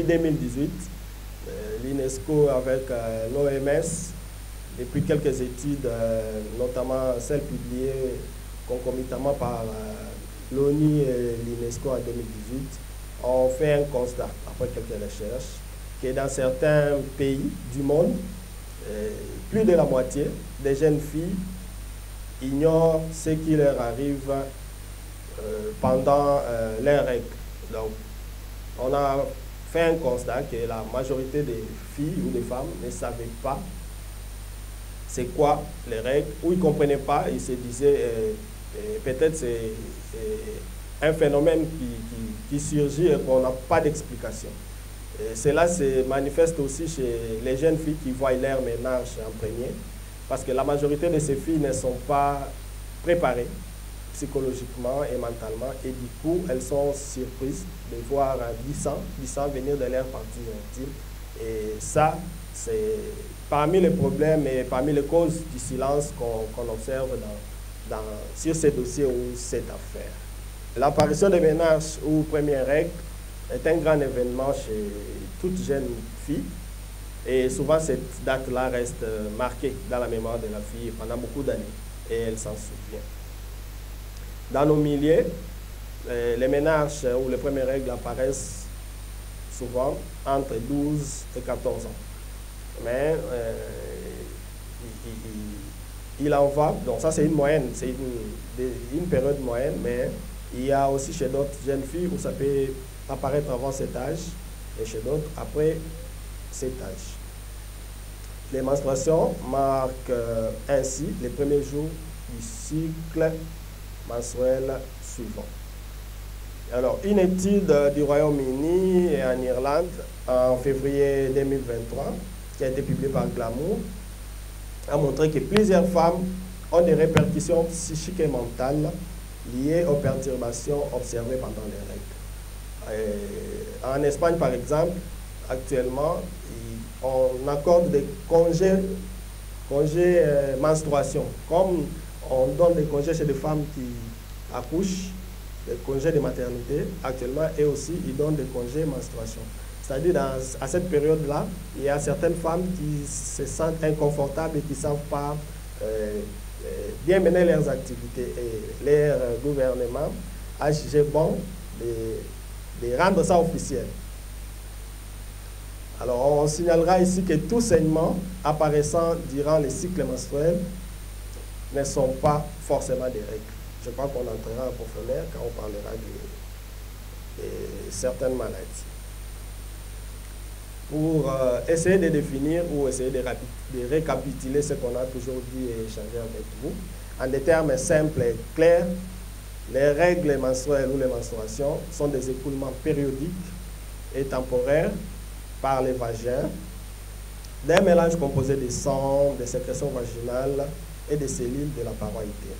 depuis 2018, l'UNESCO avec l'OMS, depuis quelques études, notamment celles publiées concomitamment par l'ONU et l'UNESCO en 2018, ont fait un constat, après quelques recherches, que dans certains pays du monde, plus de la moitié des jeunes filles ignorent ce qui leur arrive pendant leurs règles. Donc, on a fait un constat que la majorité des filles ou des femmes ne savaient pas c'est quoi les règles, ou ils ne comprenaient pas, ils se disaient peut-être c'est un phénomène qui surgit et qu'on n'a pas d'explication. Cela se manifeste aussi chez les jeunes filles qui voient leur ménage en premier, parce que la majorité de ces filles ne sont pas préparées psychologiquement et mentalement, et du coup, elles sont surprises de voir 10 ans venir de leur partie intime. Et ça, c'est parmi les problèmes et parmi les causes du silence qu'on observe sur ces dossiers ou cette affaire. L'apparition des ménages ou premières règles est un grand événement chez toute jeune fille, et souvent cette date-là reste marquée dans la mémoire de la fille pendant beaucoup d'années, et elle s'en souvient. Dans nos milieux, les ménages ou les premières règles apparaissent souvent entre 12 et 14 ans. Mais il en va, donc ça c'est une moyenne, c'est une période moyenne, mais il y a aussi chez d'autres jeunes filles où ça peut apparaître avant cet âge, et chez d'autres après cet âge. Les menstruations marquent ainsi les premiers jours du cycle mensuel suivant. Alors, une étude du Royaume-Uni et en Irlande en février 2023, qui a été publiée par Glamour, a montré que plusieurs femmes ont des répercussions psychiques et mentales liées aux perturbations observées pendant les règles. En Espagne, par exemple, actuellement, on accorde des congés menstruation. Comme on donne des congés chez des femmes qui accouchent, des congés de maternité actuellement, et aussi ils donnent des congés menstruation. C'est-à-dire à cette période-là, il y a certaines femmes qui se sentent inconfortables et qui ne savent pas bien mener leurs activités. Et leur gouvernement a jugé bon de rendre ça officiel. Alors, on signalera ici que tous saignements apparaissant durant les cycles menstruels ne sont pas forcément des règles. Je crois qu'on entrera en profondeur quand on parlera de certaines maladies. Pour essayer de définir ou essayer de récapituler ce qu'on a toujours dit et échangé avec vous, en des termes simples et clairs, les règles menstruelles ou les menstruations sont des écoulements périodiques et temporaires par les vagins d'un mélange composé de sang, de sécrétions vaginales et de cellules de la paroi utérine.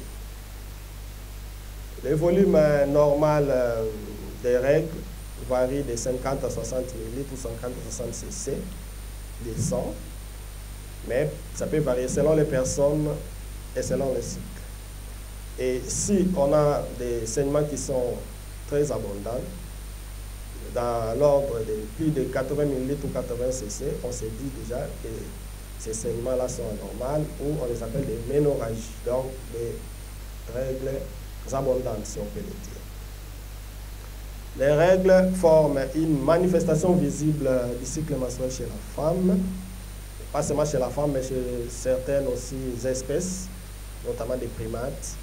Le volume normal des règles varie de 50 à 60 ml ou 50 à 60 cc de sang, mais ça peut varier selon les personnes et selon les cycles. Et si on a des saignements qui sont très abondants, dans l'ordre de plus de 80 ml ou 80 cc, on se dit déjà que ces saignements-là sont anormaux, ou on les appelle des ménorragies, donc des règles abondantes, si on peut le dire. Les règles forment une manifestation visible du cycle menstruel chez la femme, pas seulement chez la femme, mais chez certaines aussi espèces, notamment des primates,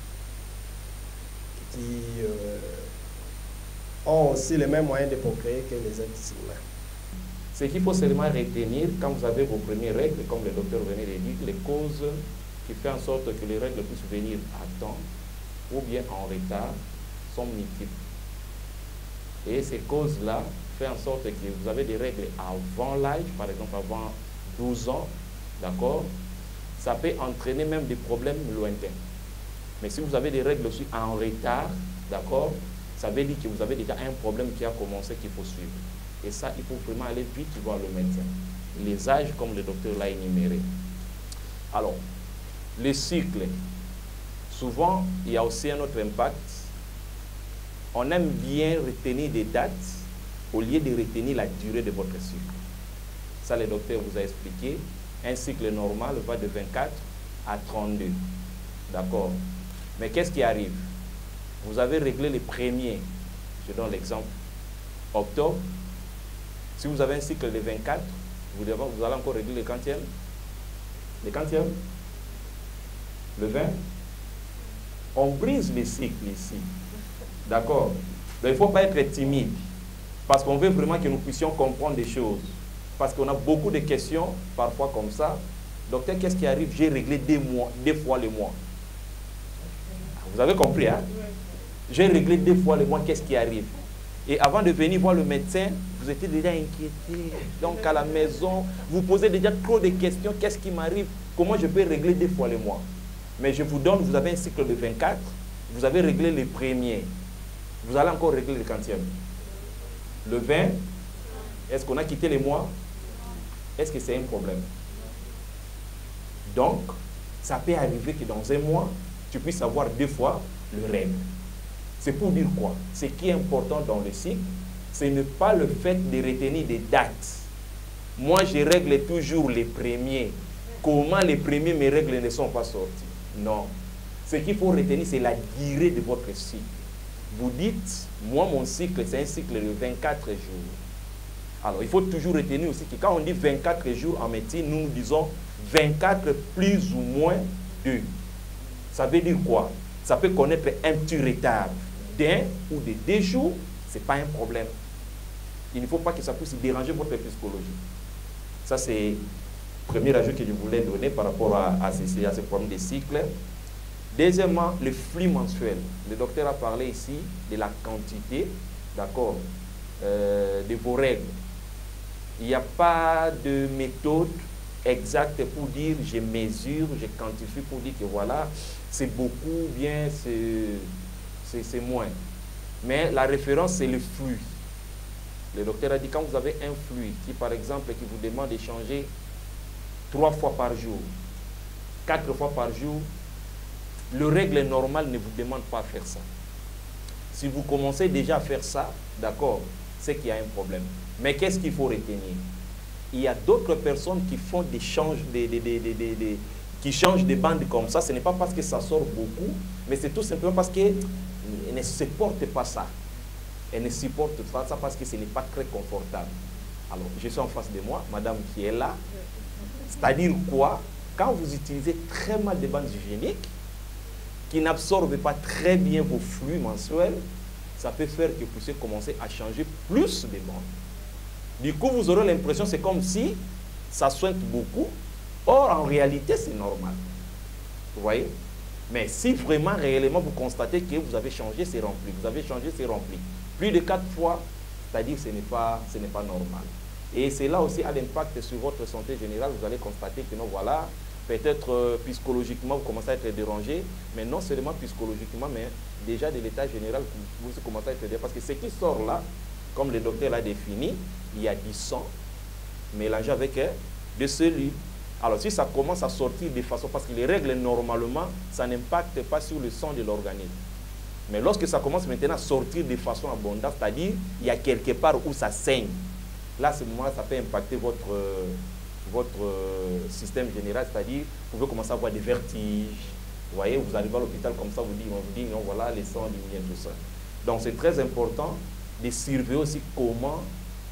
qui ont aussi les mêmes moyens de procréer que les êtres humains. Ce qu'il faut seulement retenir quand vous avez vos premières règles, comme le docteur venait de dire, les causes qui font en sorte que les règles puissent venir à temps ou bien en retard sont multiples. Et ces causes-là font en sorte que vous avez des règles avant l'âge, par exemple avant 12 ans, d'accord? Ça peut entraîner même des problèmes lointains. Mais si vous avez des règles aussi en retard, d'accord, ça veut dire que vous avez déjà un problème qui a commencé qu'il faut suivre. Et ça, il faut vraiment aller vite voir le médecin. Les âges, comme le docteur l'a énuméré. Alors, les cycles, souvent, il y a aussi un autre impact. On aime bien retenir des dates au lieu de retenir la durée de votre cycle. Ça, le docteur vous a expliqué. Un cycle normal va de 24 à 32. D'accord? Mais qu'est-ce qui arrive? Vous avez réglé les premiers. Je donne l'exemple. Octobre. Si vous avez un cycle de 24, vous allez encore régler le quantième. Le quantième? Le 20. On brise les cycles ici. D'accord? Mais il ne faut pas être timide. Parce qu'on veut vraiment que nous puissions comprendre des choses. Parce qu'on a beaucoup de questions, parfois comme ça. Docteur, qu'est-ce qui arrive? J'ai réglé 2 fois le mois. Vous avez compris, hein? J'ai réglé 2 fois le mois, qu'est-ce qui arrive? Et avant de venir voir le médecin, vous étiez déjà inquiété. Donc à la maison, vous posez déjà trop de questions. Qu'est-ce qui m'arrive? Comment je peux régler 2 fois le mois? Mais je vous donne, vous avez un cycle de 24. Vous avez réglé les premiers. Vous allez encore régler le quantième. Le 20, est-ce qu'on a quitté les mois? Est-ce que c'est un problème? Donc, ça peut arriver que dans un mois, tu puisses avoir 2 fois le règle. C'est pour dire quoi? Ce qui est important dans le cycle, ce n'est pas le fait de retenir des dates. Moi, je règle toujours les premiers. Comment les premiers, mes règles ne sont pas sorties? Non. Ce qu'il faut retenir, c'est la durée de votre cycle. Vous dites, moi, mon cycle, c'est un cycle de 24 jours. Alors, il faut toujours retenir aussi que quand on dit 24 jours en médecine, nous disons 24 plus ou moins 2. Ça veut dire quoi? Ça peut connaître un petit retard d'1 ou de 2 jours, ce n'est pas un problème. Il ne faut pas que ça puisse déranger votre psychologie. Ça, c'est le premier ajout que je voulais donner par rapport à ce problème de cycle. Deuxièmement, le flux mensuel. Le docteur a parlé ici de la quantité, d'accord, de vos règles. Il n'y a pas de méthode exacte pour dire je mesure, je quantifie pour dire que voilà, c'est beaucoup, bien, c'est moins. Mais la référence, c'est le flux. Le docteur a dit quand vous avez un flux qui, par exemple, qui vous demande d'échanger 3 fois par jour, 4 fois par jour, le règle normale ne vous demande pas de faire ça. Si vous commencez déjà à faire ça, d'accord, c'est qu'il y a un problème. Mais qu'est-ce qu'il faut retenir? Il y a d'autres personnes qui font des qui changent de bandes comme ça. Ce n'est pas parce que ça sort beaucoup, mais c'est tout simplement parce qu'elles ne supportent pas ça. Elles ne supportent pas ça parce que ce n'est pas très confortable. Alors, je suis en face de moi, madame qui est là. C'est-à-dire quoi? Quand vous utilisez très mal des bandes hygiéniques, qui n'absorbent pas très bien vos flux mensuels, ça peut faire que vous puissiez commencer à changer plus de bandes. Du coup, vous aurez l'impression que c'est comme si ça soigne beaucoup. Or, en réalité, c'est normal. Vous voyez? Mais si vraiment, réellement, vous constatez que vous avez changé, c'est rempli. Vous avez changé, c'est rempli. Plus de 4 fois, c'est-à-dire que ce n'est pas normal. Et c'est là aussi à l'impact sur votre santé générale. Vous allez constater que non, voilà, peut-être psychologiquement, vous commencez à être dérangé, mais non seulement psychologiquement, mais déjà de l'état général, vous commencez à être dérangé. Parce que ce qui sort là, comme le docteur l'a défini, il y a du sang mélangé avec de cellules. Alors si ça commence à sortir de façon, parce que les règles normalement, ça n'impacte pas sur le sang de l'organisme. Mais lorsque ça commence maintenant à sortir de façon abondante, c'est-à-dire il y a quelque part où ça saigne, là à ce moment-là, ça peut impacter votre système général, c'est-à-dire vous pouvez commencer à avoir des vertiges. Vous voyez, vous arrivez à l'hôpital comme ça, on vous dit non, voilà, les sangs diminuent, tout ça. Donc c'est très important de surveiller aussi comment,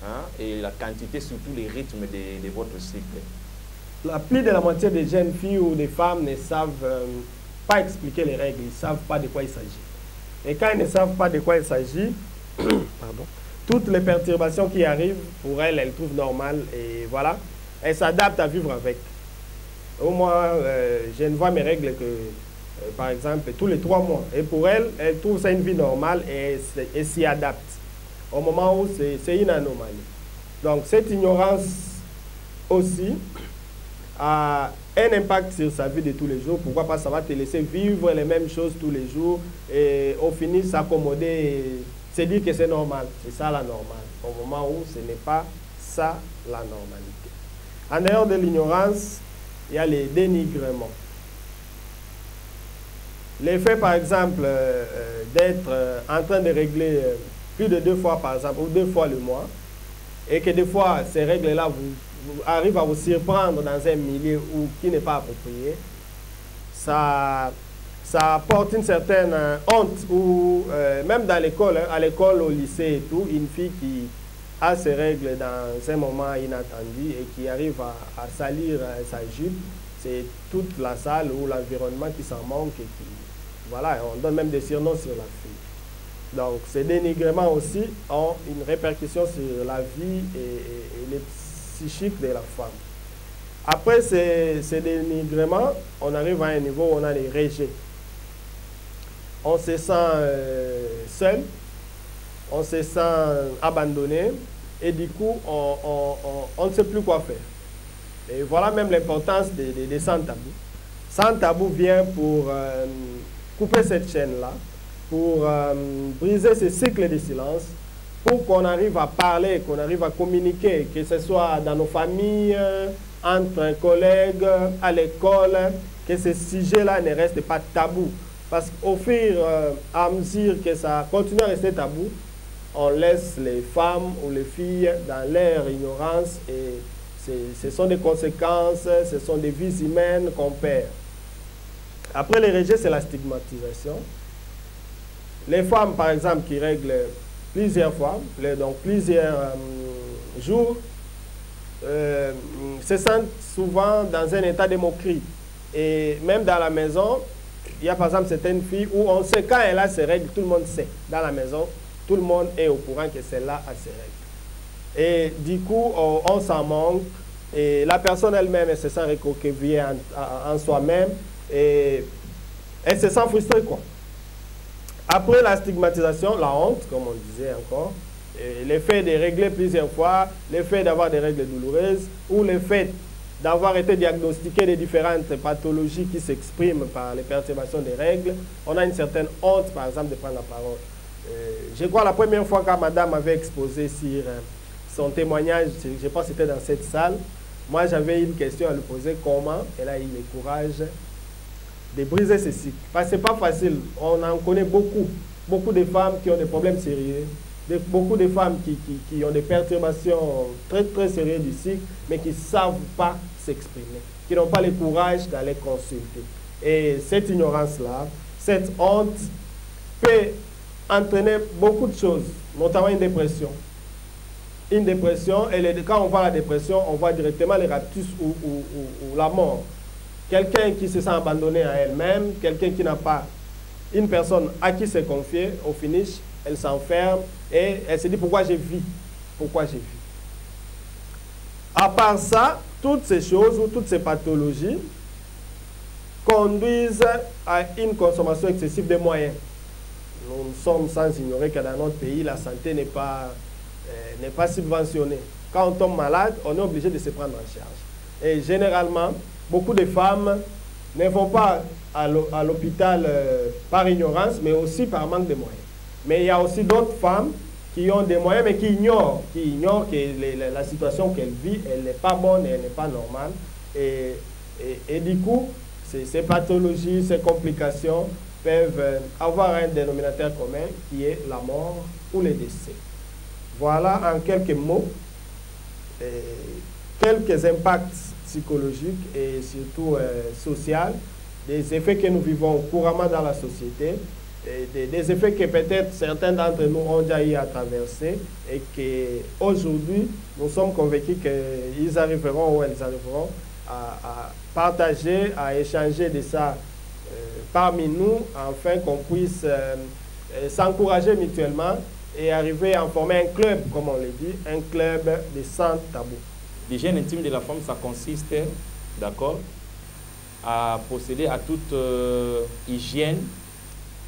hein, et la quantité, surtout les rythmes de votre cycle. Plus de la moitié des jeunes filles ou des femmes ne savent pas expliquer les règles, ils ne savent pas de quoi il s'agit. Et quand ils ne savent pas de quoi il s'agit, pardon, toutes les perturbations qui arrivent, pour elles, elles trouvent normales et voilà, elles s'adaptent à vivre avec. Au moins, je ne vois mes règles que, par exemple, tous les 3 mois. Et pour elles, elles trouvent ça une vie normale et s'y adaptent. Au moment où c'est une anomalie. Donc, cette ignorance aussi a un impact sur sa vie de tous les jours. Pourquoi pas? Ça va te laisser vivre les mêmes choses tous les jours et au final s'accommoder et se dire que c'est normal. C'est ça la normale. Au moment où ce n'est pas ça la normalité. En dehors de l'ignorance, il y a les dénigrements. L'effet, par exemple, d'être en train de régler plus de 2 fois par exemple, ou 2 fois le mois, et que des fois ces règles-là arrivent à vous surprendre dans un milieu qui n'est pas approprié, ça apporte une certaine honte, ou même dans l'école, à l'école, au lycée et tout, une fille qui a ses règles dans un moment inattendu et qui arrive à salir sa jupe, c'est toute la salle ou l'environnement qui s'en manque et qui, voilà, on donne même des surnoms sur la fille. Donc ces dénigrements aussi ont une répercussion sur la vie et les psychiques de la femme. Après ces dénigrements, on arrive à un niveau où on a les rejets. On se sent seul, on se sent abandonné et du coup, on ne sait plus quoi faire. Et voilà même l'importance des sans tabou. Sans tabou vient pour couper cette chaîne-là, pour briser ce cycle de silence, pour qu'on arrive à parler, qu'on arrive à communiquer, que ce soit dans nos familles, entre collègues, à l'école, que ce sujet-là ne reste pas tabou. Parce qu'au fur et à mesure que ça continue à rester tabou, on laisse les femmes ou les filles dans leur ignorance et ce sont des conséquences, ce sont des vies humaines qu'on perd. Après les rejets, c'est la stigmatisation. Les femmes, par exemple, qui règlent plusieurs fois, donc plusieurs jours, se sentent souvent dans un état de moquerie. Et même dans la maison, il y a par exemple certaines filles où on sait quand elle a ses règles, tout le monde sait. Dans la maison, tout le monde est au courant que celle-là a ses règles. Et du coup, on s'en manque. Et la personne elle-même, elle se sent recroquevillée en soi-même. Et elle se sent frustrée, quoi. Après la stigmatisation, la honte, comme on disait encore, le fait de régler plusieurs fois, le fait d'avoir des règles douloureuses, ou le fait d'avoir été diagnostiqué de différentes pathologies qui s'expriment par les perturbations des règles, on a une certaine honte, par exemple, de prendre la parole. Je crois la première fois quand madame avait exposé sur son témoignage, je pense que c'était dans cette salle, moi j'avais une question à lui poser, comment elle a eu le courage de briser ce cycle. Parce que ce n'est pas facile, on en connaît beaucoup de femmes qui ont des problèmes sérieux, beaucoup de femmes qui ont des perturbations très très sérieuses du cycle, mais qui ne savent pas s'exprimer, qui n'ont pas le courage d'aller consulter. Et cette ignorance-là, cette honte peut entraîner beaucoup de choses, notamment une dépression. Une dépression, et quand on voit la dépression, on voit directement les raptus ou la mort. Quelqu'un qui se sent abandonné à elle-même, quelqu'un qui n'a pas une personne à qui se confier, au finish, elle s'enferme et elle se dit pourquoi j'ai vis. Pourquoi j'ai vis. À part ça, toutes ces choses ou toutes ces pathologies conduisent à une consommation excessive de moyens. Nous sommes sans ignorer que dans notre pays, la santé n'est pas subventionnée. Quand on tombe malade, on est obligé de se prendre en charge. Et généralement, beaucoup de femmes ne vont pas à l'hôpital par ignorance, mais aussi par manque de moyens. Mais il y a aussi d'autres femmes qui ont des moyens, mais qui ignorent que la situation qu'elles vivent, elle n'est pas bonne et elle n'est pas normale. Et du coup, ces pathologies, ces complications peuvent avoir un dénominateur commun qui est la mort ou le décès. Voilà en quelques mots quelques impacts psychologiques et surtout sociaux des effets que nous vivons couramment dans la société, des effets que peut-être certains d'entre nous ont déjà eu à traverser et qu'aujourd'hui nous sommes convaincus qu'ils arriveront ou elles arriveront à partager, à échanger de ça parmi nous, afin qu'on puisse s'encourager mutuellement et arriver à former un club, comme on le dit, un club de sans tabou. L'hygiène intime de la femme, ça consiste, d'accord, à procéder à toute hygiène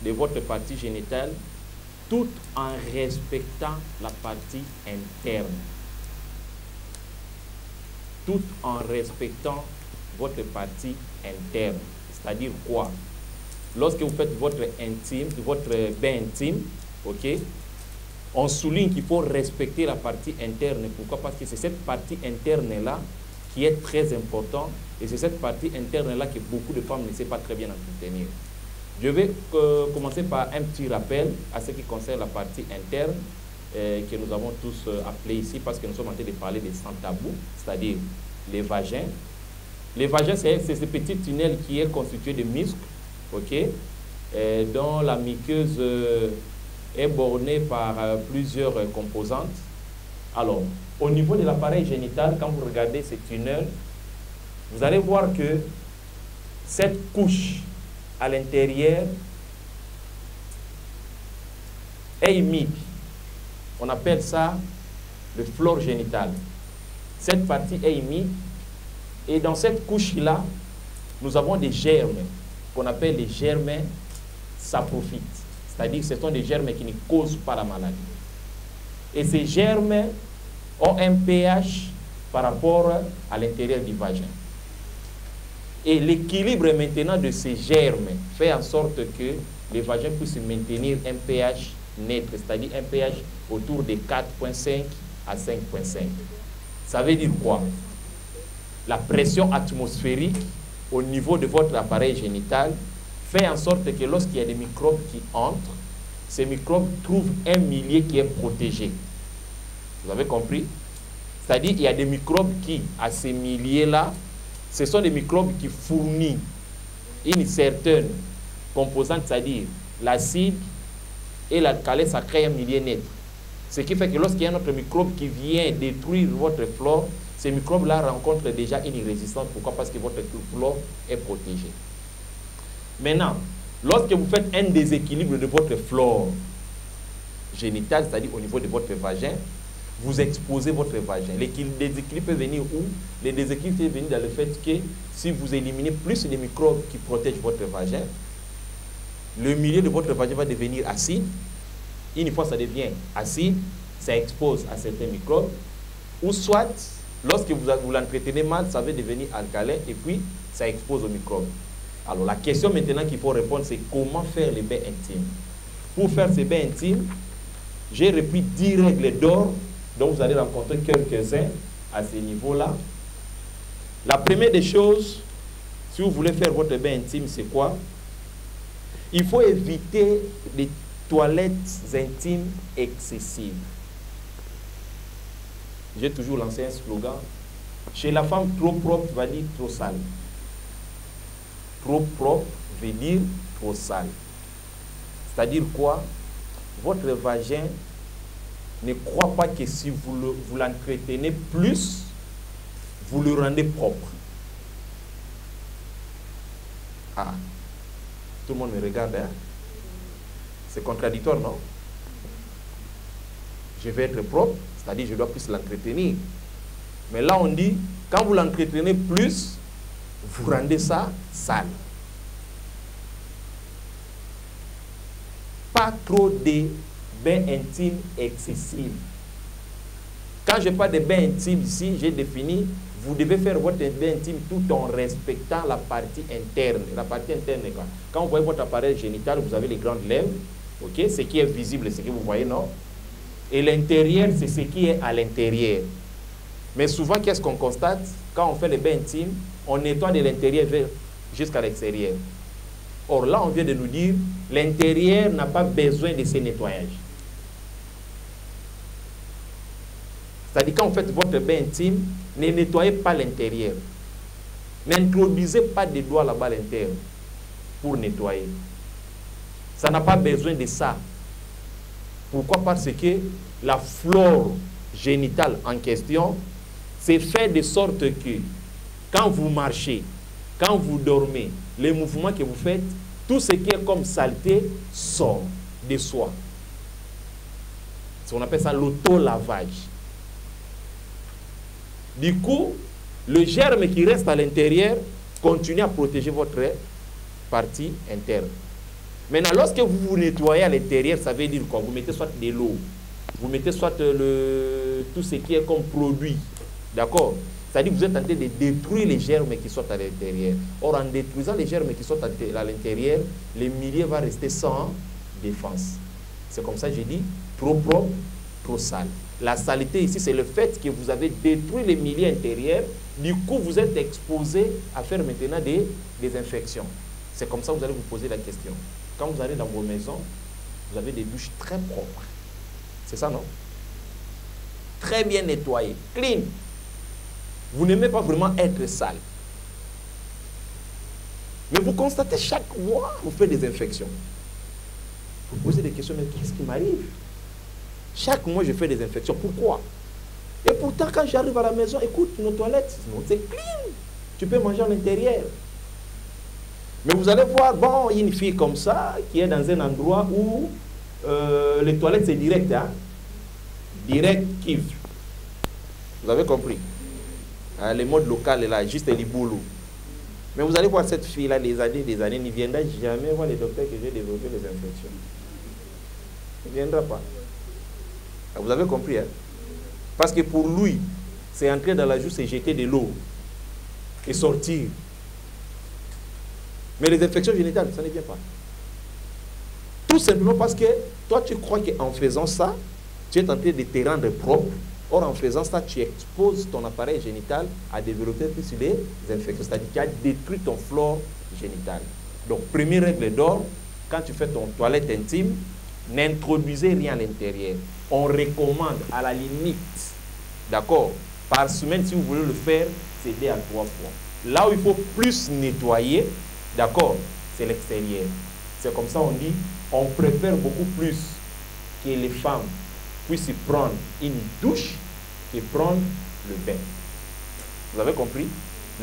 de votre partie génitale, tout en respectant la partie interne. Tout en respectant votre partie interne. C'est-à-dire quoi? Lorsque vous faites votre bain intime, ok, on souligne qu'il faut respecter la partie interne. Pourquoi? Parce que c'est cette partie interne-là qui est très importante et c'est cette partie interne-là que beaucoup de femmes ne savent pas très bien entretenir. Je vais commencer par un petit rappel à ce qui concerne la partie interne. que nous avons tous appelé ici parce que nous sommes en train de parler des sans tabous, c'est-à-dire les vagins. Les vagins, c'est ce petit tunnel qui est constitué de muscles, ok, dont la muqueuse est bornée par plusieurs composantes. Alors, au niveau de l'appareil génital, quand vous regardez ce tunnel, vous allez voir que cette couche à l'intérieur est humide. On appelle ça le flore génital. Cette partie est humide et dans cette couche-là, nous avons des germes qu'on appelle les germes saprophytes. C'est-à-dire que ce sont des germes qui ne causent pas la maladie. Et ces germes ont un pH par rapport à l'intérieur du vagin. Et l'équilibre maintenant de ces germes fait en sorte que les vagins puissent maintenir un pH neutre, c'est-à-dire un pH autour de 4,5 à 5,5. Ça veut dire quoi? La pression atmosphérique au niveau de votre appareil génital fait en sorte que lorsqu'il y a des microbes qui entrent, ces microbes trouvent un milieu qui est protégé. Vous avez compris? C'est-à-dire qu'il y a des microbes qui, à ces milieux-là, ce sont des microbes qui fournissent une certaine composante, c'est-à-dire l'acide et l'alcalin, ça crée un milieu net. Ce qui fait que lorsqu'il y a un autre microbe qui vient détruire votre flore, ces microbes-là rencontrent déjà une résistance. Pourquoi? Parce que votre flore est protégée. Maintenant, lorsque vous faites un déséquilibre de votre flore génitale, c'est-à-dire au niveau de votre vagin, vous exposez votre vagin. Le déséquilibre peut venir où? Le déséquilibre peut venir dans le fait que si vous éliminez plus les microbes qui protègent votre vagin, le milieu de votre vagin va devenir acide. Une fois ça devient acide, ça expose à certains microbes. Ou soit, lorsque vous l'entretenez mal, ça va devenir alcalin et puis ça expose aux microbes. Alors la question maintenant qu'il faut répondre, c'est comment faire les bains intimes. Pour faire ces bains intimes, j'ai repris 10 règles d'or dont vous allez rencontrer quelques-uns à ce niveau-là. La première des choses, si vous voulez faire votre bain intime, c'est quoi? Il faut éviter les toilettes intimes excessives. J'ai toujours lancé un slogan. Chez la femme, trop propre va dire trop sale. Trop propre veut dire trop sale. C'est-à-dire quoi? Votre vagin, ne crois pas que si vous l'entretenez plus, vous le rendez propre. Ah, tout le monde me regarde, hein? C'est contradictoire, non? Je vais être propre, c'est-à-dire je dois plus l'entretenir. Mais là, on dit, quand vous l'entretenez plus, vous rendez ça sale. Pas trop de bains intimes excessifs. Quand je parle de bains intimes ici, j'ai défini, vous devez faire votre bain intime tout en respectant la partie interne. La partie interne, quoi. Quand vous voyez votre appareil génital, vous avez les grandes lèvres, ok? Ce qui est visible, c'est ce que vous voyez, non? Et l'intérieur, c'est ce qui est à l'intérieur. Mais souvent, qu'est-ce qu'on constate? Quand on fait les bains intimes, on nettoie de l'intérieur jusqu'à l'extérieur. Or, là, on vient de nous dire, l'intérieur n'a pas besoin de ce nettoyage. C'est-à-dire, quand vous faites votre bain intime, ne nettoyez pas l'intérieur. N'introduisez pas des doigts là-bas à l'intérieur pour nettoyer. Ça n'a pas besoin de ça. Pourquoi? Parce que la flore génitale en question, c'est fait de sorte que quand vous marchez, quand vous dormez, les mouvements que vous faites, tout ce qui est comme saleté sort de soi. On appelle ça l'auto-lavage. Du coup, le germe qui reste à l'intérieur continue à protéger votre partie interne. Maintenant, lorsque vous vous nettoyez à l'intérieur, ça veut dire quoi? Vous mettez soit de l'eau, vous mettez soit tout ce qui est comme produit. D'accord? C'est-à-dire que vous êtes en train de détruire les germes qui sont à l'intérieur. Or, en détruisant les germes qui sont à l'intérieur, le milieu va rester sans défense. C'est comme ça que j'ai dit, trop propre, trop sale. La saleté ici, c'est le fait que vous avez détruit les milieux intérieurs. Du coup, vous êtes exposé à faire maintenant des infections. C'est comme ça que vous allez vous poser la question. Quand vous allez dans vos maisons, vous avez des douches très propres. C'est ça, non? Très bien nettoyé, clean. Vous n'aimez pas vraiment être sale. Mais vous constatez chaque mois, vous faites des infections. Vous posez des questions, mais qu'est-ce qui m'arrive? Chaque mois, je fais des infections. Pourquoi? Et pourtant, quand j'arrive à la maison, écoute, nos toilettes, c'est clean. Tu peux manger à l'intérieur. Mais vous allez voir, bon, une fille comme ça, qui est dans un endroit où les toilettes, c'est direct. Hein? Direct, kiff. Vous avez compris? Les modes locaux, là, juste les boulots. Mais vous allez voir cette fille-là, des années, ne viendra jamais voir les docteurs que j'ai développé les infections. Il ne viendra pas. Vous avez compris, hein? Parce que pour lui, c'est entrer dans la joue, c'est jeter de l'eau et sortir. Mais les infections génitales, ça ne vient pas. Tout simplement parce que toi, tu crois qu'en faisant ça, tu es en train de te rendre propre. Or, en faisant ça, tu exposes ton appareil génital à développer plus des infections. C'est-à-dire que tu as détruit ton flore génital. Donc, première règle d'or, quand tu fais ton toilette intime, n'introduisez rien à l'intérieur. On recommande à la limite, d'accord, par semaine, si vous voulez le faire, c'est 2 à 3 fois. Là où il faut plus nettoyer, d'accord, c'est l'extérieur. C'est comme ça on dit, on préfère beaucoup plus que les femmes puissent prendre une douche et prendre le bain. Vous avez compris?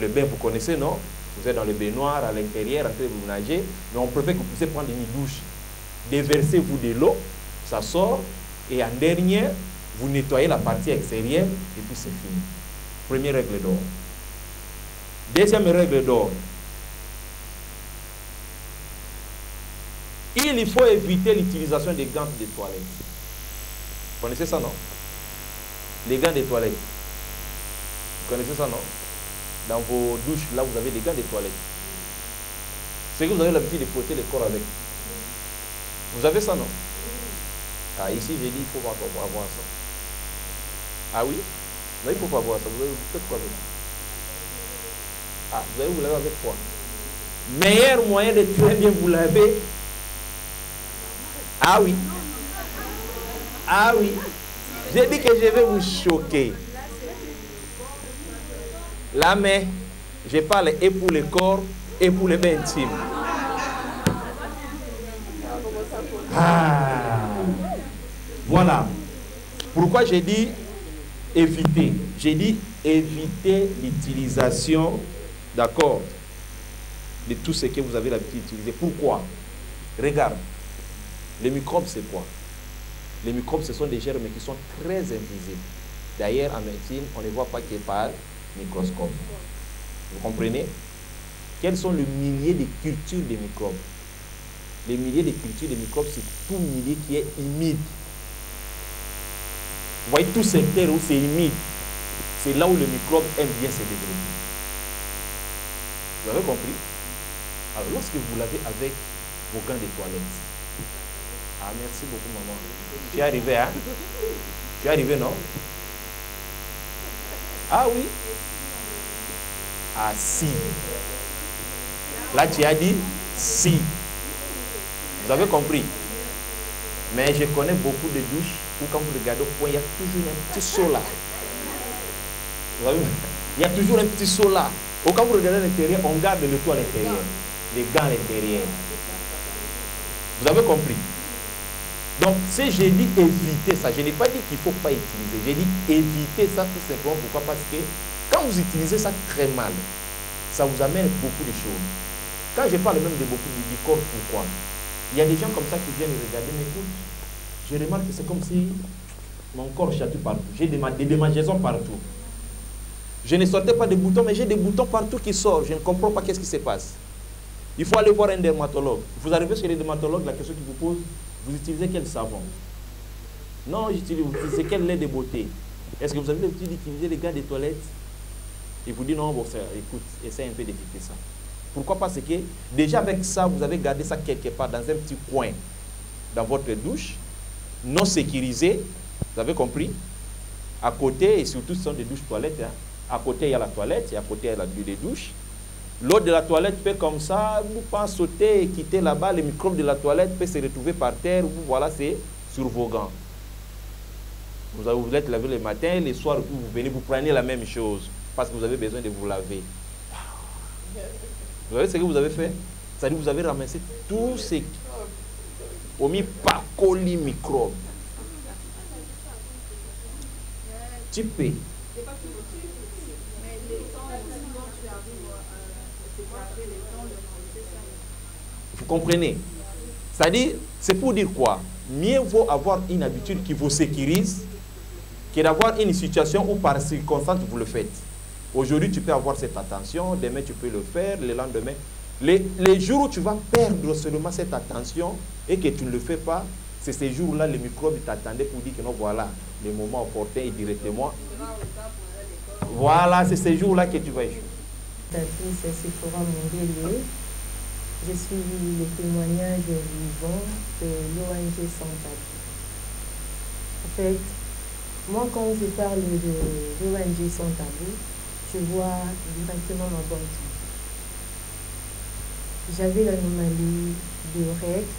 Le bain, vous connaissez, non? Vous êtes dans le baignoire à l'intérieur, en train de vous nager, mais on préfère que vous puissiez prendre une douche. Déversez-vous de l'eau, ça sort, et en dernier, vous nettoyez la partie extérieure, et puis c'est fini. Première règle d'or. Deuxième règle d'or. Il faut éviter l'utilisation des gants de toilette. Vous connaissez ça, non? Les gants de toilette. Vous connaissez ça, non? Dans vos douches, là, vous avez des gants de toilette. C'est que vous avez l'habitude de frotter le corps avec. Vous avez ça, non? Ah, ici, j'ai dit, il faut avoir ça. Ah oui? Non, il ne faut pas avoir ça. Vous faites quoi avec? Ah, vous allez vous laver avec quoi? Meilleur moyen de très bien vous laver. Ah oui. Ah oui. J'ai dit que je vais vous choquer. Là, mais je parle et pour le corps et pour les bains intimes. Ah. Voilà. Pourquoi j'ai dit éviter? J'ai dit éviter l'utilisation, d'accord, de tout ce que vous avez l'habitude d'utiliser. Pourquoi? Regarde. Les microbes, c'est quoi? Les microbes, ce sont des germes qui sont très invisibles. D'ailleurs, en médecine, on ne voit pas que par microscope. Vous comprenez? Quels sont les milliers de cultures de microbes? Les milliers de cultures de microbes, c'est tout milieu qui est humide. Vous voyez, tout secteur où c'est humide, c'est là où le microbe aime bien se développer. Vous avez compris? Alors, lorsque vous l'avez avec vos gants de toilette, ah, merci beaucoup, maman. Tu es arrivé, hein? Tu es arrivé, non? Ah oui? Ah, si. Là, tu as dit si. Vous avez compris? Mais je connais beaucoup de douches où, quand vous regardez au point, il y a toujours un petit seau là. Vous avez vu? Il y a toujours un petit seau là. Ou quand vous regardez à l'intérieur, on garde le toit à l'intérieur. Les gants à l'intérieur. Vous avez compris? Donc, si j'ai dit éviter ça, je n'ai pas dit qu'il ne faut pas utiliser. J'ai dit éviter ça tout simplement. Pourquoi? Parce que quand vous utilisez ça très mal, ça vous amène beaucoup de choses. Quand je parle même de beaucoup du corps, pourquoi? Il y a des gens comme ça qui viennent me regarder, mais écoute, je remarque que c'est comme si mon corps chatouille partout. J'ai des démangeaisons partout. Je ne sortais pas de boutons, mais j'ai des boutons partout qui sortent. Je ne comprends pas qu'est-ce qui se passe. Il faut aller voir un dermatologue. Vous arrivez chez les dermatologues, la question qu'ils vous posent, vous utilisez quel savon? Non, vous utilisez quel lait de beauté? Est-ce que vous avez l'habitude d'utiliser les gants des toilettes? Et vous dites non, bon, écoute, essaye un peu d'éviter ça. Pourquoi? Parce que déjà avec ça, vous avez gardé ça quelque part dans un petit coin dans votre douche, non sécurisé, vous avez compris? À côté, et surtout ce sont des douches toilettes, hein. À côté il y a la toilette, et à côté il y a la douche. L'eau de la toilette fait comme ça, vous pouvez sauter et quitter là-bas, les microbes de la toilette peuvent se retrouver par terre, vous voilà, c'est sur vos gants. Vous êtes lavé le matin, les soirs, vous venez, vous prenez la même chose parce que vous avez besoin de vous laver. Vous savez ce que vous avez fait? C'est-à-dire que vous avez ramassé tout ce qui ont mis par colis microbes. Tu peux. Vous comprenez? C'est-à-dire, c'est pour dire quoi? Mieux vaut avoir une habitude qui vous sécurise que d'avoir une situation où par circonstance vous le faites. Aujourd'hui, tu peux avoir cette attention, demain tu peux le faire, le lendemain. Les jours où tu vas perdre seulement cette attention et que tu ne le fais pas, c'est ces jours-là, les microbes t'attendaient pour dire que non, voilà, le moment opportun et directement. Voilà, c'est ces jours-là que tu vas échouer. C'est Sephora Mondele. Je suis le témoignage vivant de l'ONG Sans Tabou. En fait, moi, quand je parle de l'ONG Sans Tabou, je vois directement ma bonne santé. J'avais l'anomalie de règles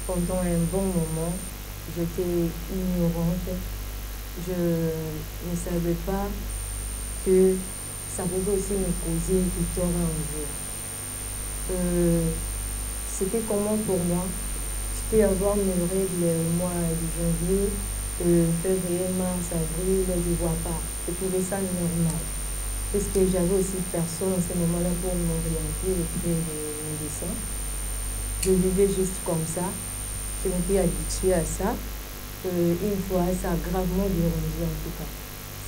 pendant un bon moment. J'étais ignorante. Je ne savais pas que ça pouvait aussi me causer du tort un jour. C'était comment pour moi? Je peux avoir mes règles au mois de janvier, février, mars, avril, je ne vois pas. Je trouvais ça normal. Parce que j'avais aussi personne à ce moment-là pour m'orienter auprès de médecins. Je vivais juste comme ça. Je m'étais habituée à ça. Une fois, ça a gravement dérangé en tout cas.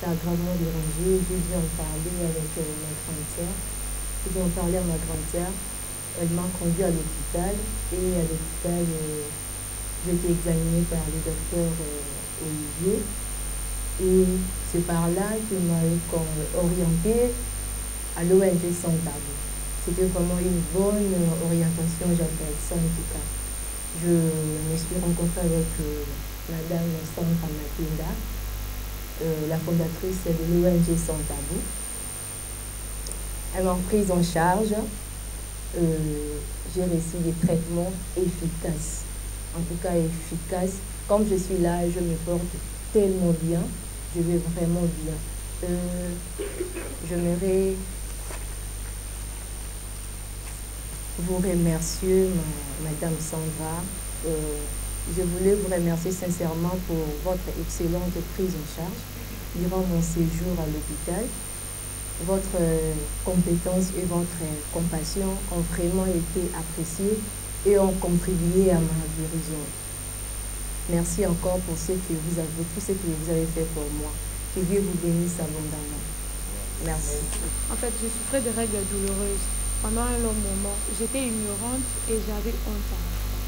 Ça a gravement dérangé. J'ai dû en parler avec ma grand-sœur. J'ai dû en parler à ma grand-sœur. Elle m'a conduit à l'hôpital. Et à l'hôpital, j'ai été examinée par le docteur Olivier. Et c'est par là qu'il m'a orienté à l'ONG Sans Tabou. C'était vraiment une bonne orientation, j'appelle ça en tout cas. Je me suis rencontrée avec Madame Sandra Matinda, la fondatrice de l'ONG Sans Tabou. Elle m'a prise en charge. J'ai reçu des traitements efficaces. En tout cas efficaces. Comme je suis là, je me porte tellement bien. Je vais vraiment bien. J'aimerais vous remercier, Madame Sandra. Je voulais vous remercier sincèrement pour votre excellente prise en charge durant mon séjour à l'hôpital. Votre compétence et votre compassion ont vraiment été appréciées et ont contribué à ma guérison. Merci encore pour tout ce que vous avez fait pour moi. Que Dieu vous bénisse abondamment. Merci. En fait, je souffrais de règles douloureuses pendant un long moment. J'étais ignorante et j'avais honte à la fois.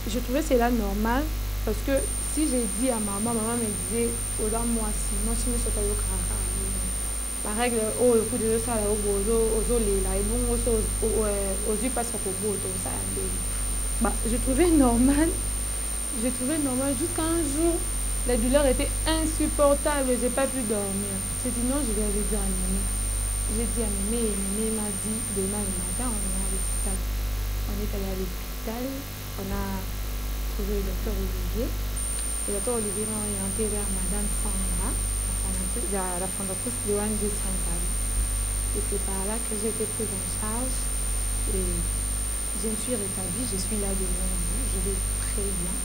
Je trouvais cela normal parce que si j'ai dit à maman me disait « Oda moi si, moi si je suis au kara ». La règle, oh, le coup de ça, au bozo, aux olés, là, et bon, aux yeux passe au bozo, ça. Je trouvais normal. J'ai trouvé normal jusqu'à un jour, la douleur était insupportable, je n'ai pas pu dormir. J'ai dit non, je vais aller dire à Mémé. J'ai dit à Mémé et Mémé m'a dit demain le matin, on est à l'hôpital. On est allé à l'hôpital, on a trouvé le docteur Olivier. Le docteur Olivier m'a orienté vers Madame Sandra, la fondatrice de l'ONG Sans Tabou. Et c'est par là que j'ai été prise en charge et je me suis rétablie, je suis là devant vous, je vais très bien.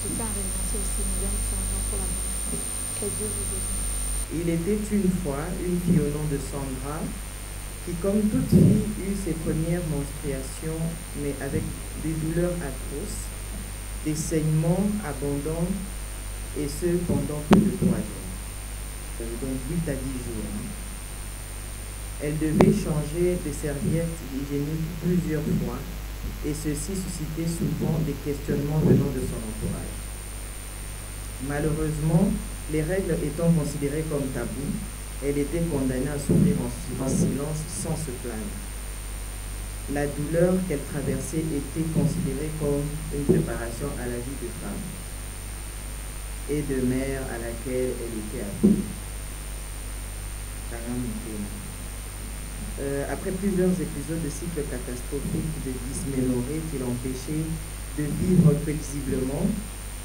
Je tiens à remercier aussi Madame Sandra pour la bonne. Que Dieu vous bénisse. Il était une fois une fille au nom de Sandra qui, comme toute fille, eut ses premières menstruations, mais avec des douleurs atroces, des saignements abondants, et ce pendant plus de 3 jours, donc 8 à 10 jours. Elle devait changer de serviette hygiénique plusieurs fois, et ceci suscitait souvent des questionnements venant de son entourage. Malheureusement, les règles étant considérées comme tabou, elle était condamnée à souffrir en silence sans se plaindre. La douleur qu'elle traversait était considérée comme une préparation à la vie de femme et de mère à laquelle elle était appelée. Après plusieurs épisodes de cycles catastrophiques de dysménorrhée qui l'empêchaient de vivre paisiblement,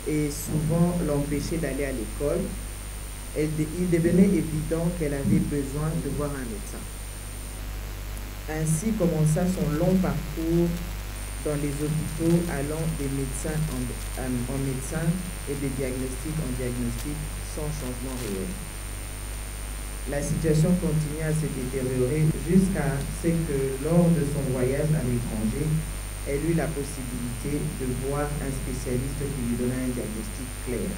et souvent l'empêchait d'aller à l'école, il devenait évident qu'elle avait besoin de voir un médecin. Ainsi commença son long parcours dans les hôpitaux, allant des médecins en médecin et des diagnostics en diagnostic sans changement réel. La situation continua à se détériorer jusqu'à ce que lors de son voyage à l'étranger, elle eut la possibilité de voir un spécialiste qui lui donna un diagnostic clair.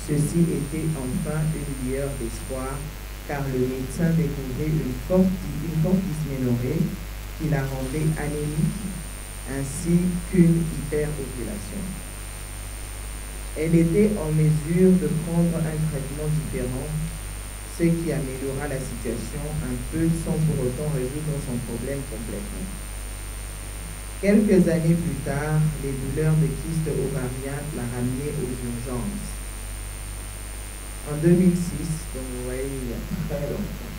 Ceci était enfin une lueur d'espoir, car le médecin découvrait une forte dysménorrhée qui la rendait anémique, ainsi qu'une hyperopulation. Elle était en mesure de prendre un traitement différent, ce qui améliora la situation un peu sans pour autant résoudre son problème complètement. Quelques années plus tard, les douleurs de kyste ovarien la ramenaient aux urgences. En 2006, donc vous voyez, il y a très longtemps,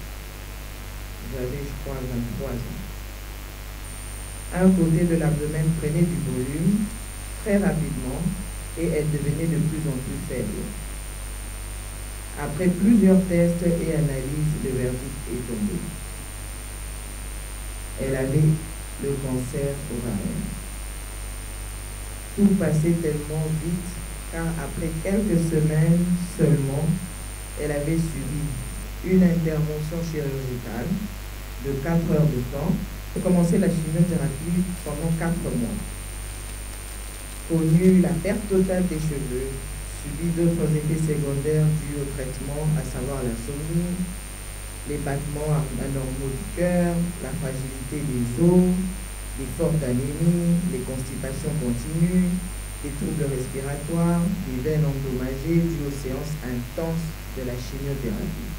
j'avais, je crois, 23 ans. Un côté de l'abdomen prenait du volume très rapidement et elle devenait de plus en plus faible. Après plusieurs tests et analyses, le verdict est tombé. Elle avait le cancer ovarien. Tout passait tellement vite car après quelques semaines seulement, elle avait subi une intervention chirurgicale de 4 heures de temps et commencé la chimiothérapie pendant 4 mois. Connu la perte totale des cheveux, subi d'autres effets secondaires dus au traitement, à savoir l'insomnie, les battements anormaux du cœur, la fragilité des os, des fortes anémies, les constipations continues, des troubles respiratoires, des veines endommagées dues aux séances intenses de la chimiothérapie.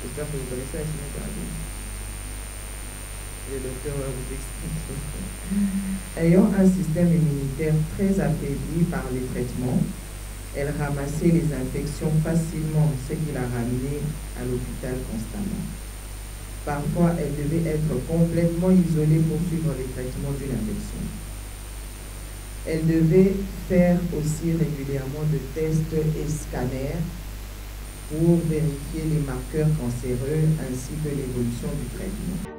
J'espère que vous connaissez la chimiothérapie. Le docteur va vous expliquer. Ayant un système immunitaire très affaibli par les traitements, elle ramassait les infections facilement, ce qui l'a ramenée à l'hôpital constamment. Parfois, elle devait être complètement isolée pour suivre les traitements d'une infection. Elle devait faire aussi régulièrement de tests et scanners pour vérifier les marqueurs cancéreux ainsi que l'évolution du traitement.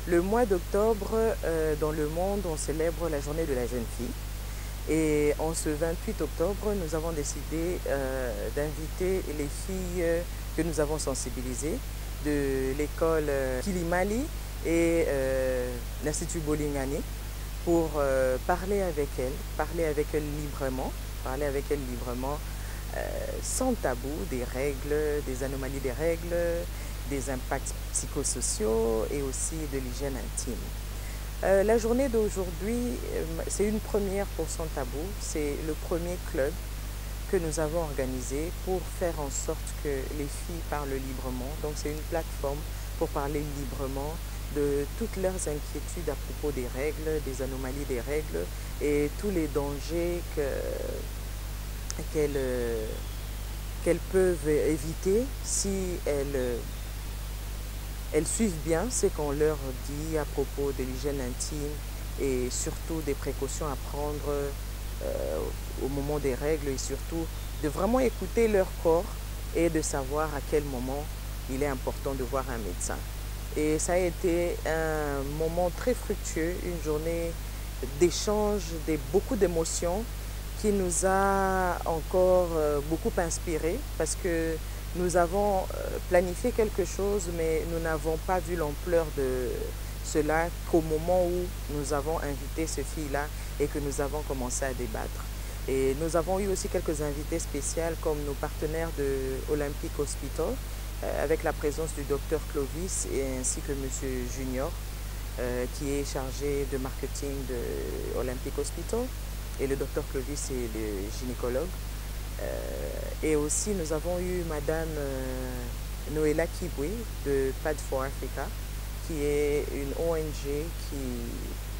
Le mois d'octobre, dans le monde, on célèbre la journée de la jeune fille. Et en ce 28 octobre, nous avons décidé d'inviter les filles que nous avons sensibilisées de l'école Kilimali et l'Institut Bolingani pour parler avec elles librement, sans tabou, des règles, des anomalies des règles, des impacts psychosociaux et aussi de l'hygiène intime. La journée d'aujourd'hui, c'est une première pour Sans Tabou. C'est le premier club que nous avons organisé pour faire en sorte que les filles parlent librement. Donc c'est une plateforme pour parler librement de toutes leurs inquiétudes à propos des règles, des anomalies des règles et tous les dangers qu'elles peuvent éviter si elles suivent bien ce qu'on leur dit à propos de l'hygiène intime et surtout des précautions à prendre au moment des règles et surtout de vraiment écouter leur corps et de savoir à quel moment il est important de voir un médecin. Et ça a été un moment très fructueux, une journée d'échange, beaucoup d'émotions qui nous a encore beaucoup inspiré parce que nous avons planifié quelque chose mais nous n'avons pas vu l'ampleur de cela qu'au moment où nous avons invité ces filles-là et que nous avons commencé à débattre. Et nous avons eu aussi quelques invités spéciaux comme nos partenaires de Olympic Hospital avec la présence du docteur Clovis et ainsi que M. Junior qui est chargé de marketing de Olympic Hospital et le docteur Clovis est le gynécologue. Et aussi nous avons eu Madame Noëlla Kibwe de Pad for Africa qui est une ONG qui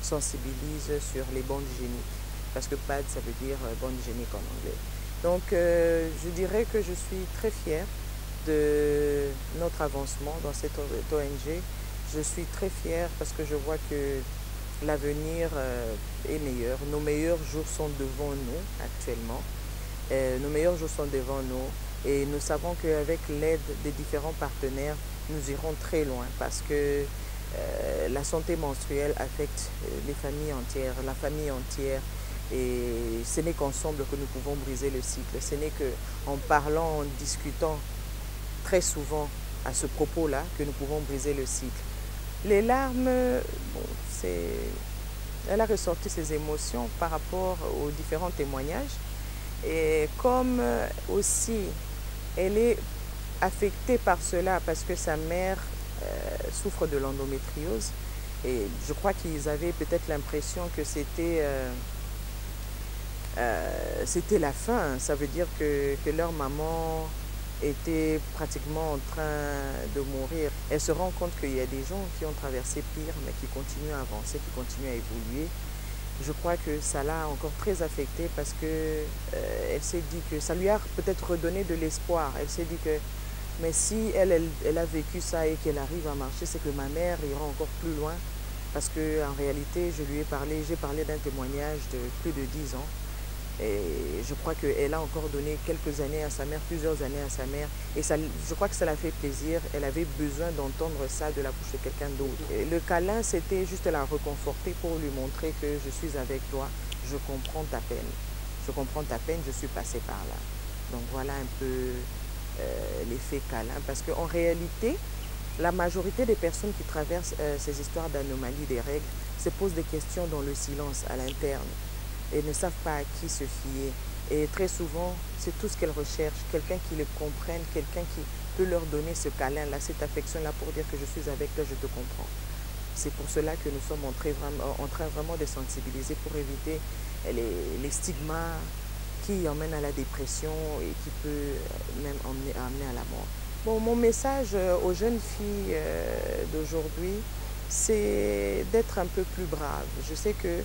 sensibilise sur les bandes hygiéniques. Parce que PAD, ça veut dire bande hygiénique en anglais. Donc, je dirais que je suis très fière de notre avancement dans cette ONG. Je suis très fière parce que je vois que l'avenir est meilleur. Nos meilleurs jours sont devant nous actuellement. Nos meilleurs jours sont devant nous et nous savons qu'avec l'aide des différents partenaires, nous irons très loin parce que la santé menstruelle affecte les familles entières, la famille entière. Et ce n'est qu'ensemble que nous pouvons briser le cycle. Ce n'est qu'en parlant, en discutant très souvent à ce propos-là que nous pouvons briser le cycle. Les larmes, bon, elle a ressorti ses émotions par rapport aux différents témoignages. Et comme aussi elle est affectée par cela parce que sa mère souffre de l'endométriose, et je crois qu'ils avaient peut-être l'impression que c'était la fin. Ça veut dire que leur maman était pratiquement en train de mourir. Elle se rend compte qu'il y a des gens qui ont traversé pire, mais qui continuent à avancer, qui continuent à évoluer. Je crois que ça l'a encore très affectée parce qu'elle s'est dit que ça lui a peut-être redonné de l'espoir. Elle s'est dit que, mais si elle a vécu ça et qu'elle arrive à marcher, c'est que ma mère ira encore plus loin. Parce qu'en réalité, j'ai parlé d'un témoignage de plus de 10 ans. Et je crois qu'elle a encore donné quelques années à sa mère, plusieurs années à sa mère. Et ça, je crois que ça l'a fait plaisir. Elle avait besoin d'entendre ça de la bouche de quelqu'un d'autre. Le câlin, c'était juste la réconforter pour lui montrer que je suis avec toi. Je comprends ta peine. Je comprends ta peine, je suis passée par là. Donc voilà un peu l'effet câlin. Parce qu'en réalité, la majorité des personnes qui traversent ces histoires d'anomalies des règles se posent des questions dans le silence, à l'interne. Et ne savent pas à qui se fier. Et très souvent, c'est tout ce qu'elles recherchent, quelqu'un qui les comprenne, quelqu'un qui peut leur donner ce câlin-là, cette affection-là pour dire que je suis avec toi, je te comprends. C'est pour cela que nous sommes en train vraiment de sensibiliser pour éviter les stigmas qui emmènent à la dépression et qui peut même amener à la mort. Bon, mon message aux jeunes filles d'aujourd'hui, c'est d'être un peu plus braves. Je sais que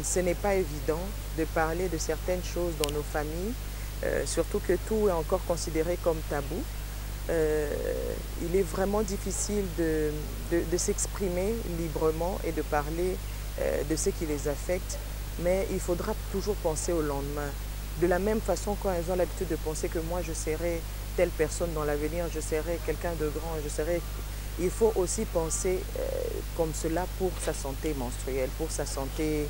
ce n'est pas évident de parler de certaines choses dans nos familles, surtout que tout est encore considéré comme tabou. Il est vraiment difficile de s'exprimer librement et de parler de ce qui les affecte, mais il faudra toujours penser au lendemain. De la même façon, quand elles ont l'habitude de penser que moi je serai telle personne dans l'avenir, je serai quelqu'un de grand, il faut aussi penser comme cela pour sa santé menstruelle, pour sa santé,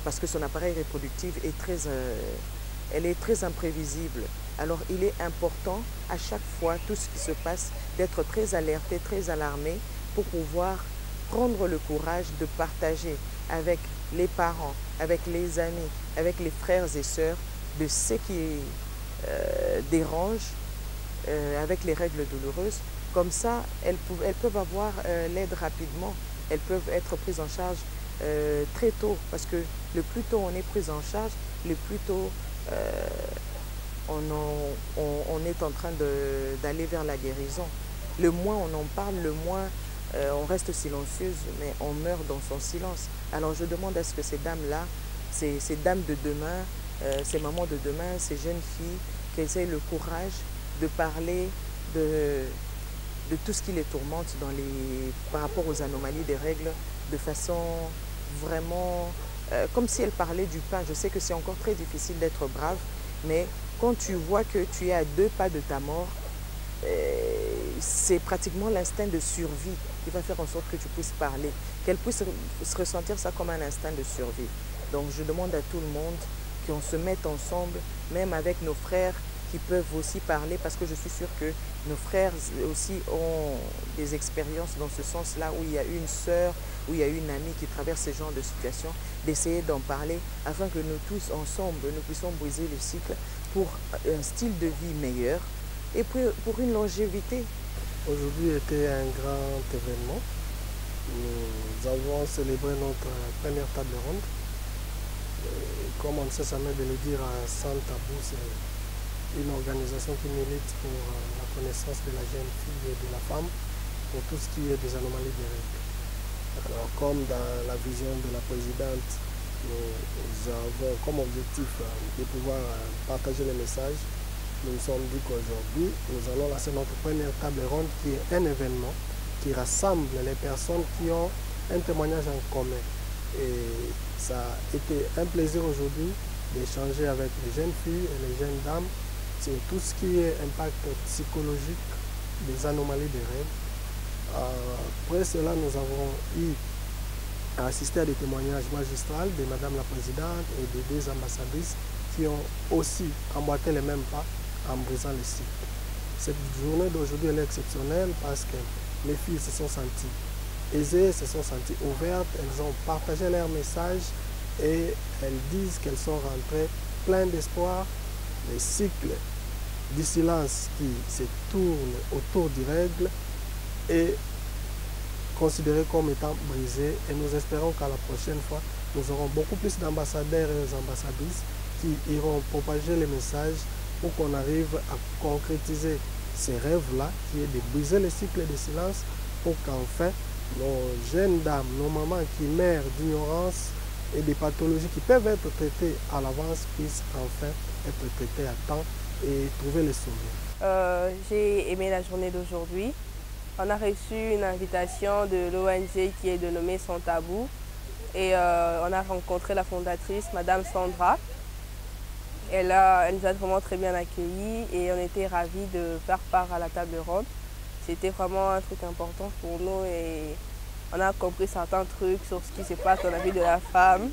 parce que son appareil reproductif est elle est très imprévisible. Alors il est important à chaque fois, tout ce qui se passe, d'être très alerté, très alarmé pour pouvoir prendre le courage de partager avec les parents, avec les amis, avec les frères et sœurs de ce qui dérange avec les règles douloureuses. Comme ça, elles peuvent avoir l'aide rapidement, elles peuvent être prises en charge très tôt, parce que le plus tôt on est pris en charge, le plus tôt on est en train d'aller vers la guérison. le moins on en parle, le moins on reste silencieuse, mais on meurt dans son silence. Alors je demande à ce que ces dames-là, ces dames de demain, ces mamans de demain, ces jeunes filles, qu'elles aient le courage de parler de tout ce qui les tourmente par rapport aux anomalies des règles, de façon vraiment comme si elles parlaient du pain. Je sais que c'est encore très difficile d'être brave, mais quand tu vois que tu es à 2 pas de ta mort, c'est pratiquement l'instinct de survie qui va faire en sorte que tu puisses parler, qu'elle puisse se ressentir ça comme un instinct de survie. Donc je demande à tout le monde qu'on se mette ensemble, même avec nos frères qui peuvent aussi parler, parce que je suis sûre que nos frères aussi ont des expériences dans ce sens-là, où il y a une sœur, où il y a une amie qui traverse ce genre de situation, d'essayer d'en parler afin que nous tous ensemble, nous puissions briser le cycle pour un style de vie meilleur et pour une longévité. Aujourd'hui était un grand événement. Nous avons célébré notre première table ronde. Comme on ne sait jamais de le dire, à Sans Tabou, c'est une organisation qui milite pour la connaissance de la jeune fille et de la femme pour tout ce qui est des anomalies des règles. Alors, comme dans la vision de la présidente, nous avons comme objectif de pouvoir partager les messages. Nous nous sommes dit qu'aujourd'hui, nous allons lancer notre première table ronde qui est un événement qui rassemble les personnes qui ont un témoignage en commun. Et ça a été un plaisir aujourd'hui d'échanger avec les jeunes filles et les jeunes dames sur tout ce qui est impact psychologique des anomalies des règles. Après cela, nous avons eu à assister à des témoignages magistraux de Madame la Présidente et de 2 ambassadrices qui ont aussi emboîté les mêmes pas en brisant le cycle. Cette journée d'aujourd'hui est exceptionnelle parce que les filles se sont senties aisées, se sont senties ouvertes, elles ont partagé leurs messages et elles disent qu'elles sont rentrées pleines d'espoir. Les cycles du silence qui se tournent autour des règles est considéré comme étant brisé et nous espérons qu'à la prochaine fois, nous aurons beaucoup plus d'ambassadeurs et ambassadrices qui iront propager les messages pour qu'on arrive à concrétiser ces rêves-là, qui est de briser le cycle de silence pour qu'enfin nos jeunes dames, nos mamans qui meurent d'ignorance et des pathologies qui peuvent être traitées à l'avance puissent enfin être traitées à temps et trouver les souvenirs. J'ai aimé la journée d'aujourd'hui. On a reçu une invitation de l'ONG qui est dénommée Sans Tabou et on a rencontré la fondatrice, Madame Sandra. Elle nous a vraiment très bien accueillis et on était ravis de faire part à la table ronde. C'était vraiment un truc important pour nous et on a compris certains trucs sur ce qui se passe dans la vie de la femme.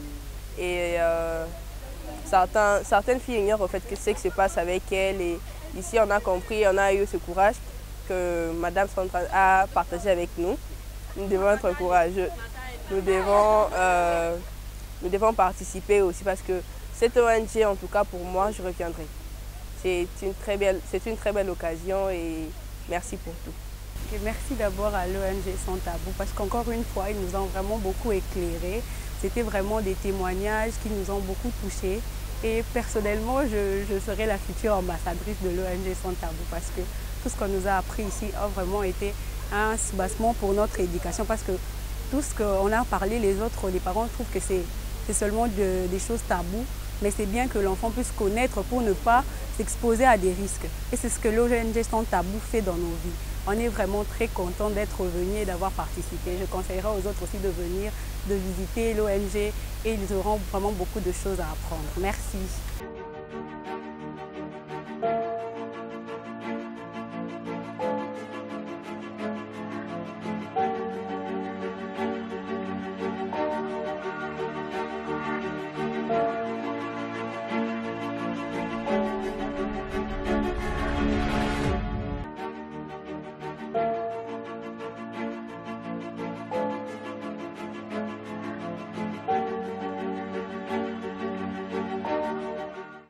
Et certaines filles ignorent en fait ce qui se passe avec elles. Et ici, on a compris, on a eu ce courage que Madame Sandra a partagé avec nous. Nous devons être courageux. Nous devons participer aussi parce que cette ONG, en tout cas pour moi, je reviendrai. C'est une très belle occasion et merci pour tout. Merci d'abord à l'ONG Sans Tabou parce qu'encore une fois, ils nous ont vraiment beaucoup éclairés. C'était vraiment des témoignages qui nous ont beaucoup touchés. Et personnellement, je serai la future ambassadrice de l'ONG Sans Tabou parce que tout ce qu'on nous a appris ici a vraiment été un soubassement pour notre éducation parce que tout ce qu'on a parlé, les parents trouvent que c'est seulement des choses taboues. Mais c'est bien que l'enfant puisse connaître pour ne pas s'exposer à des risques. Et c'est ce que l'ONG Sans Tabou fait dans nos vies. On est vraiment très content d'être venus et d'avoir participé. Je conseillerais aux autres aussi de venir, de visiter l'ONG et ils auront vraiment beaucoup de choses à apprendre. Merci.